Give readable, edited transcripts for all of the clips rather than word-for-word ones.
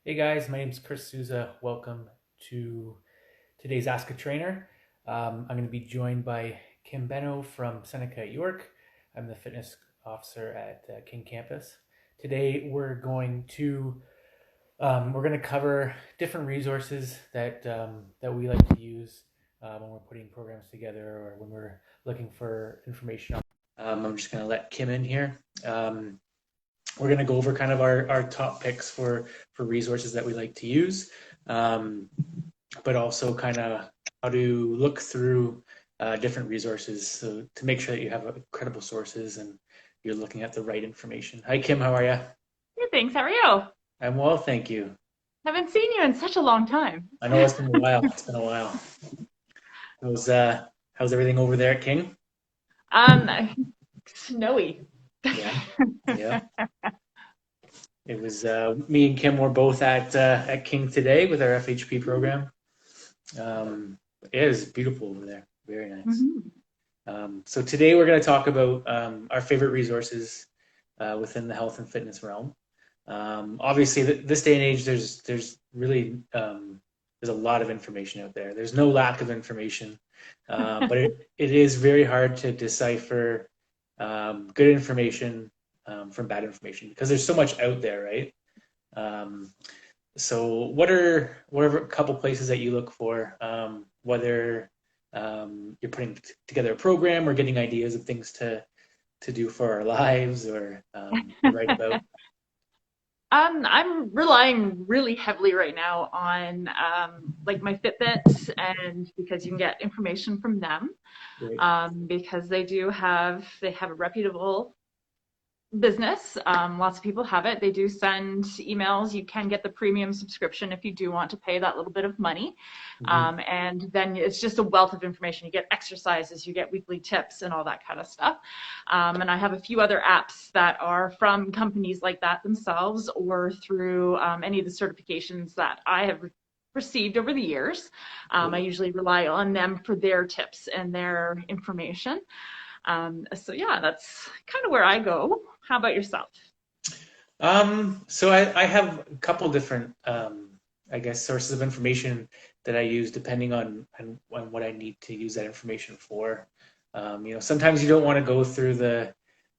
Hey guys, my name is Chris Sousa. Welcome to today's Ask a Trainer. I'm going to be joined by Kim Beno from Seneca at York. I'm the fitness officer at King Campus. Today we're going to cover different resources that we like to use when we're putting programs together or when we're looking for information. I'm just going to let Kim in here. We're going to go over kind of our top picks for resources that we like to use, um, but also kind of how to look through different resources so to make sure that you have credible sources and you're looking at the right information. Hi, Kim. How are you? Good, thanks. How are you? I'm well, thank you. Haven't seen you in such a long time. I know it's been a while. It's been a while. How's how's everything over there at King? Um, Snowy. Yeah, yeah. It was me and Kim were both at King today with our FHP program. It is beautiful over there. Very nice. Mhm. So today we're going to talk about our favorite resources within the health and fitness realm. Obviously, this day and age, there's really there's a lot of information out there. There's no lack of information, but it is very hard to decipher good information from bad information because there's so much out there, right? Um, so what are a couple places that you look for, whether you're putting together a program or getting ideas of things to do for our lives or to write about? I'm relying really heavily right now on like my Fitbit, and because you can get information from them, Great. because they have a reputable business. Lots of people have it. They do send emails. You can get the premium subscription if you do want to pay that little bit of money. Hmm. And then it's just a wealth of information. You get exercises, you get weekly tips, and all that kind of stuff. And I have a few other apps that are from companies like that themselves or through any of the certifications that I have received over the years. I usually rely on them for their tips and their information. So yeah, that's kind of where I go. How about yourself? So I have a couple different, I guess, sources of information that I use depending on what I need to use that information for. Sometimes you don't want to go through the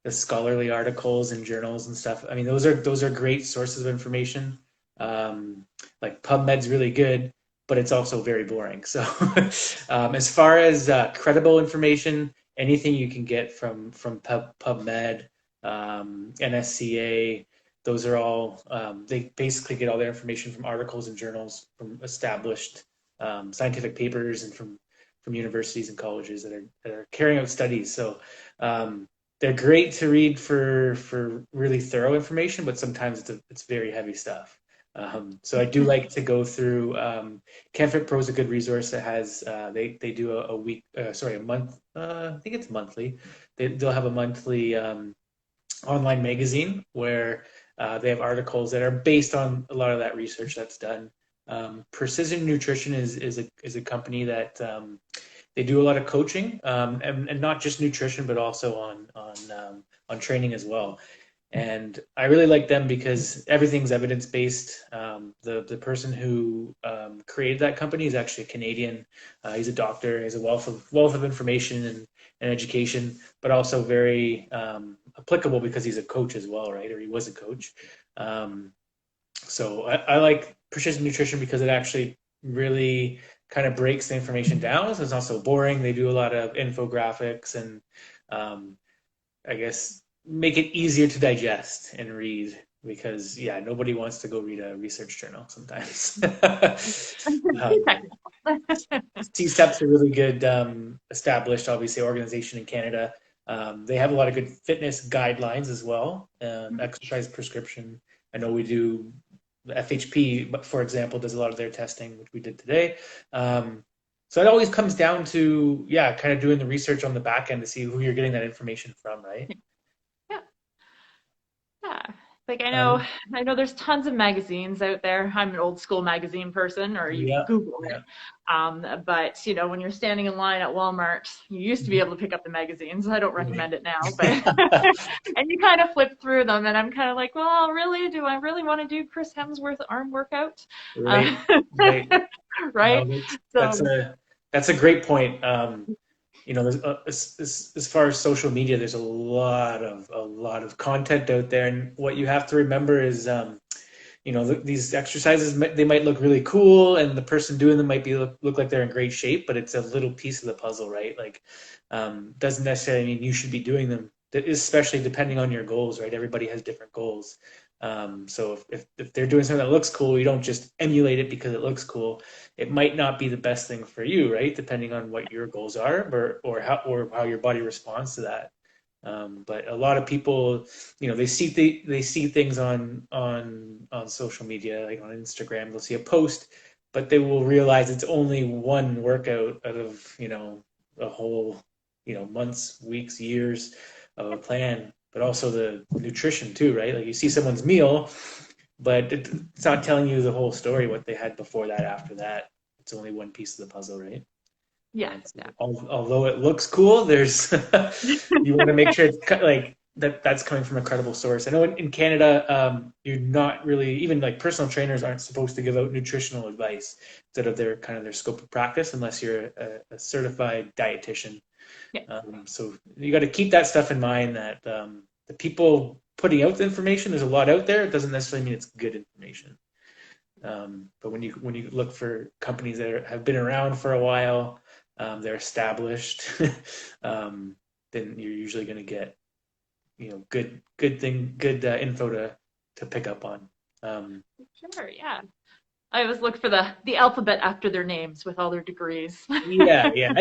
scholarly articles and journals and stuff. I mean, those are great sources of information. Like PubMed's really good, but it's also very boring. So, as far as credible information, anything you can get from PubMed, NSCA, those are all they basically get all their information from articles and journals from established scientific papers and from universities and colleges that are carrying out studies. So they're great to read for really thorough information, but sometimes it's very heavy stuff. So I do like to go through. CanFit Pro is a good resource that has they do a week, sorry, a month. I think it's monthly. They'll have a monthly online magazine where they have articles that are based on a lot of that research that's done. Precision Nutrition is a company that they do a lot of coaching, and not just nutrition, but also on training as well. And I really like them because everything's evidence based. The person who created that company is actually a Canadian. He's a doctor. He has a wealth of information and education, but also very applicable because he's a coach as well, right? Or he was a coach. Um, so I like Precision Nutrition because it actually really kind of breaks the information down. So it's not so boring. They do a lot of infographics and um, I guess make it easier to digest and read because yeah, nobody wants to go read a research journal sometimes. Too um, technical. CSTEP's a really good established, obviously, organization in Canada. They have a lot of good fitness guidelines as well, exercise prescription. I know we do the FHP, but for example, does a lot of their testing, which we did today. So it always comes down to, yeah, kind of doing the research on the back end to see who you're getting that information from, right? Yeah, yeah. Like Um, I know there's tons of magazines out there. I'm an old school magazine person, or you can yeah, Google it. yeah. But when you're standing in line at Walmart, you used to be able to pick up the magazines. I don't recommend it now, but and you kind of flip through them, and I'm kind of like, well, really, do I really want to do Chris Hemsworth arm workout? Uh, Right, right. right? No, that's So a great point. There's as far as social media, there's a lot of content out there, and what you have to remember is, these exercises they might look really cool, and the person doing them might look like they're in great shape, but it's a little piece of the puzzle, right? Like, doesn't necessarily mean you should be doing them. Especially depending on your goals, right? Everybody has different goals. So if they're doing something that looks cool, you don't just emulate it because it looks cool. It might not be the best thing for you, right? Depending on what your goals are, or how your body responds to that. But a lot of people, they see things on social media, like on Instagram. They'll see a post, but they will realize it's only one workout out of a whole months, weeks, years of a plan. But also the nutrition too, right? Like you see someone's meal, but it's not telling you the whole story, what they had before that, after that. It's only one piece of the puzzle, right? yeah, So although it looks cool, there's you want to make sure it's like that's coming from a credible source. I know in Canada, you're not really, even like personal trainers aren't supposed to give out nutritional advice instead of their scope of practice unless you're a certified dietitian. yeah. So you got to keep that stuff in mind, that the people putting out the information, there's a lot out there. It doesn't necessarily mean it's good information. But when you look for companies that have been around for a while, they're established, then you're usually going to get good info to pick up on. Um, Sure, yeah. I always look for the alphabet after their names with all their degrees. yeah, yeah,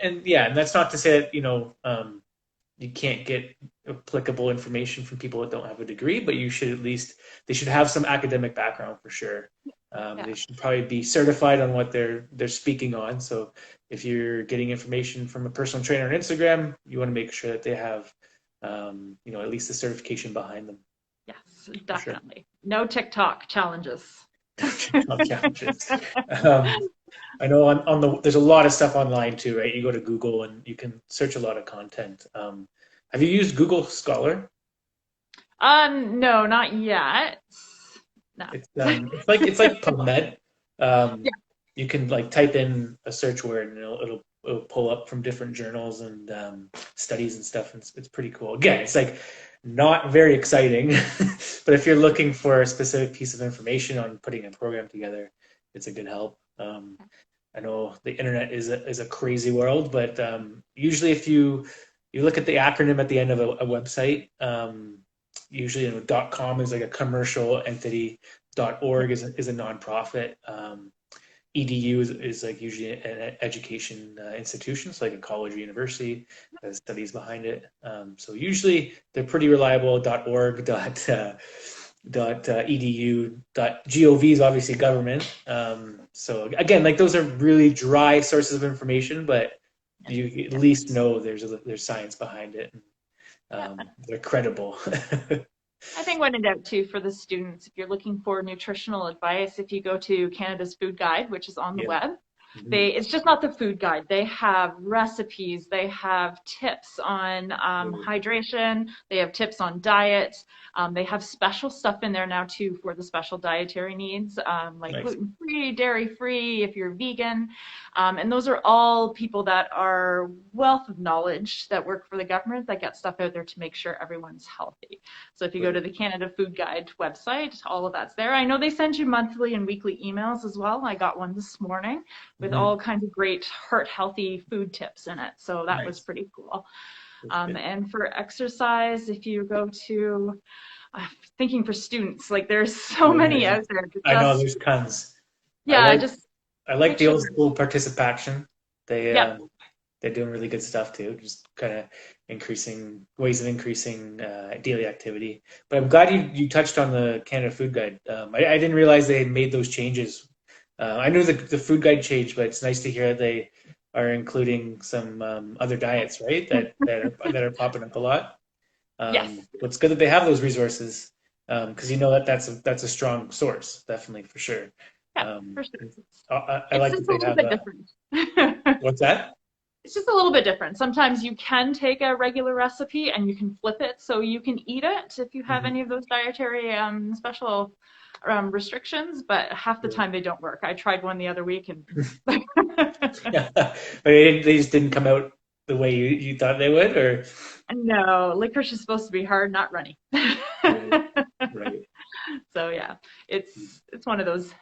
and yeah, and that's not to say that you can't get applicable information from people that don't have a degree, but you should at least they should have some academic background for sure. Yeah. They should probably be certified on what they're speaking on. So if you're getting information from a personal trainer on Instagram, you want to make sure that they have at least the certification behind them, Yes, for sure. definitely. No TikTok challenges. Challenges. Um, I know there's a lot of stuff online too, right? You go to Google and you can search a lot of content. Have you used Google Scholar? No, not yet. No. It's like PubMed. Yeah, Um, you can like type in a search word and it'll pull up from different journals and studies and stuff. And it's pretty cool. Again, it's like not very exciting, but if you're looking for a specific piece of information on putting a program together, it's a good help. I know the internet is a crazy world, but usually if you look at the acronym at the end of a website, usually .com is like a commercial entity, .org is a nonprofit, edu is like usually an education institution, so like a college or university that has studies behind it. So usually they're pretty reliable. .org, .edu, .gov is obviously government. So again, like those are really dry sources of information, but you at least know there's science behind it. yeah. They're credible. I think when in doubt too for the students, if you're looking for nutritional advice, if you go to Canada's Food Guide, which is on the Yeah. web, Mhm. it's just not the food guide. They have recipes, they have tips on hydration, they have tips on diet. They have special stuff in there now too for the special dietary needs, like Nice. gluten-free, dairy-free, if you're vegan. And those are all people that are wealth of knowledge that work for the government that get stuff out there to make sure everyone's healthy. So if you go to the Canada Food Guide website, all of that's there. I know they send you monthly and weekly emails as well. I got one this morning with Mhm. all kinds of great heart healthy food tips in it. So that was Nice. pretty cool. That's good. And for exercise, if you go to, thinking for students, like there's so Yeah, many yeah. out there to I know just, there's tons. I yeah, like just I like make the sure old they're, school participation. They yep. they're doing really good stuff too, just kind of ways of increasing daily activity. But I'm glad you touched on the Canada Food Guide. I didn't realize they had made those changes. I knew the food guide changed, but it's nice to hear they are including some other diets, right? That are popping up a lot. Yes. It's good that they have those resources. because you know that that's a strong source, definitely for sure. Yeah, Um, for sure. I It's like that just a they little have bit a different. what's that? It's just a little bit different. Sometimes you can take a regular recipe and you can flip it so you can eat it if you have Mhm. any of those dietary special restrictions, but half the Right. time they don't work. I tried one the other week and Yeah, but they just didn't come out the way you thought they would, or no, licorice is supposed to be hard, not runny. right, right. So yeah, it's one of those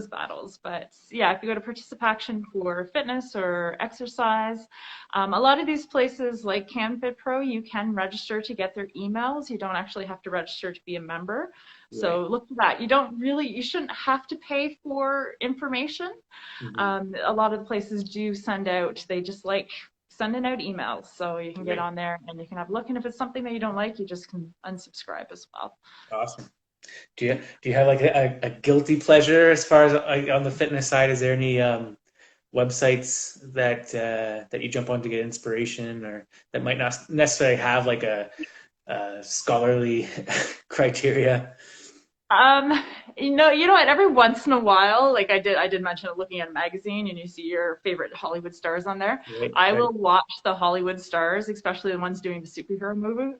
battles. But yeah, if you go to participation for fitness or exercise, a lot of these places like CanFit Pro, you can register to get their emails. You don't actually have to register to be a member. Right. So look for that. You shouldn't have to pay for information. Hmm. A lot of the places do send out, they just like sending out emails. So you can get Right. on there and you can have a look. And if it's something that you don't like, you just can unsubscribe as well. Awesome. Do you have like a guilty pleasure as far as like, on the fitness side? Is there any websites that you jump on to get inspiration, or that might not necessarily have like a scholarly criteria? Um, you know what? Every once in a while, like I did mention looking at a magazine, and you see your favorite Hollywood stars on there. Right. I Right. will watch the Hollywood stars, especially the ones doing the superhero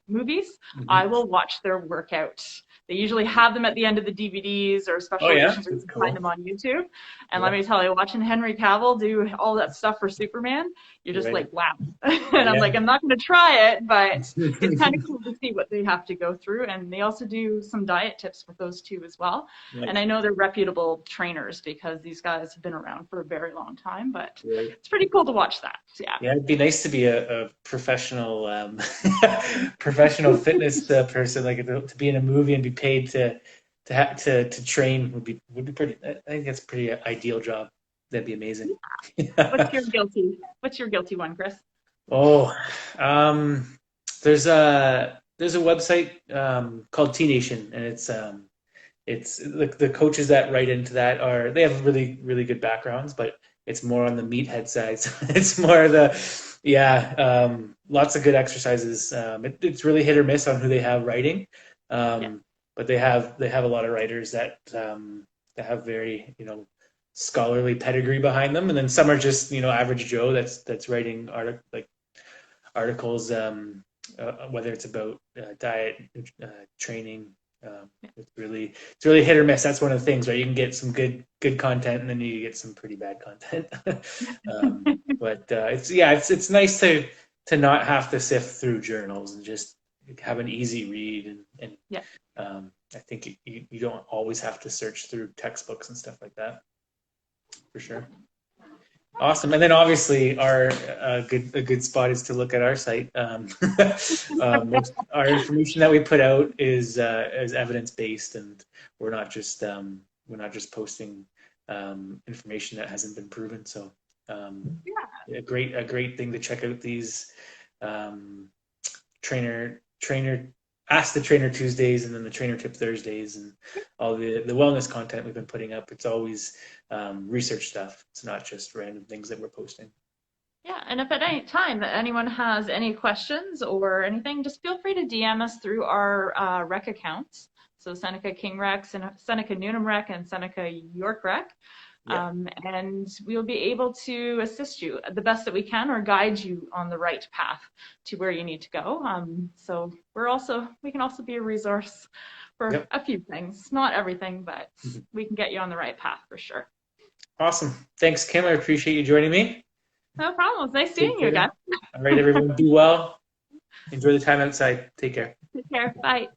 movies. I Hmm. will watch their workout. They usually have them at the end of the DVDs or Oh special yeah, editions, or you that's can find cool. them on YouTube. And let Yeah. me tell you, watching Henry Cavill do all that stuff for Superman, you're just Right. like, wow. And I'm Yeah. like, I'm not going to try it, but it's kind of cool to see what they have to go through. And they also do some diet tips with those two as well. And Nice. I know they're reputable trainers because these guys have been around for a very long time, but Right. it's pretty cool to watch that. So, yeah. Yeah, it'd be nice to be a professional professional fitness person, like to be in a movie and be paid to train would be pretty. I think that's a pretty ideal job. That'd be amazing. What's your guilty one, Chris? Oh, um, there's a website called T Nation, and it's the coaches that write into that are they have really really good backgrounds, but it's more on the meathead side. So it's more yeah, lots of good exercises. It's really hit or miss on who they have writing, Yeah. but they have a lot of writers that have very scholarly pedigree behind them, and then some are just average Joe that's writing articles, whether it's about diet, training. It's really hit or miss. That's one of the things, right? You can get some good content, and then you get some pretty bad content. But it's nice to not have to sift through journals and just have an easy read, and Yeah. I think you don't always have to search through textbooks and stuff like that, for sure. Awesome. And then obviously our a good spot is to look at our site. Our information that we put out is evidence based, and we're not just posting information that hasn't been proven. So a great thing to check out these um, trainer ask the trainer Tuesdays, and then the trainer tip Thursdays, and all the wellness content we've been putting up. It's always research stuff. It's not just random things that we're posting. Yeah, and if at any time that anyone has any questions or anything, just feel free to DM us through our rec accounts. So Seneca King Rec, Seneca Newnham Rec, and Seneca York Rec. Yeah. And we'll be able to assist you the best that we can or guide you on the right path to where you need to go. So we can also be a resource for Yep. a few things, not everything, but we can get you on the right path for sure. Awesome. Thanks, Kim. I appreciate you joining me. No problem. It's nice Take seeing you care. again. All right, everyone. Be well. Enjoy the time outside. Take care. Take care. Bye.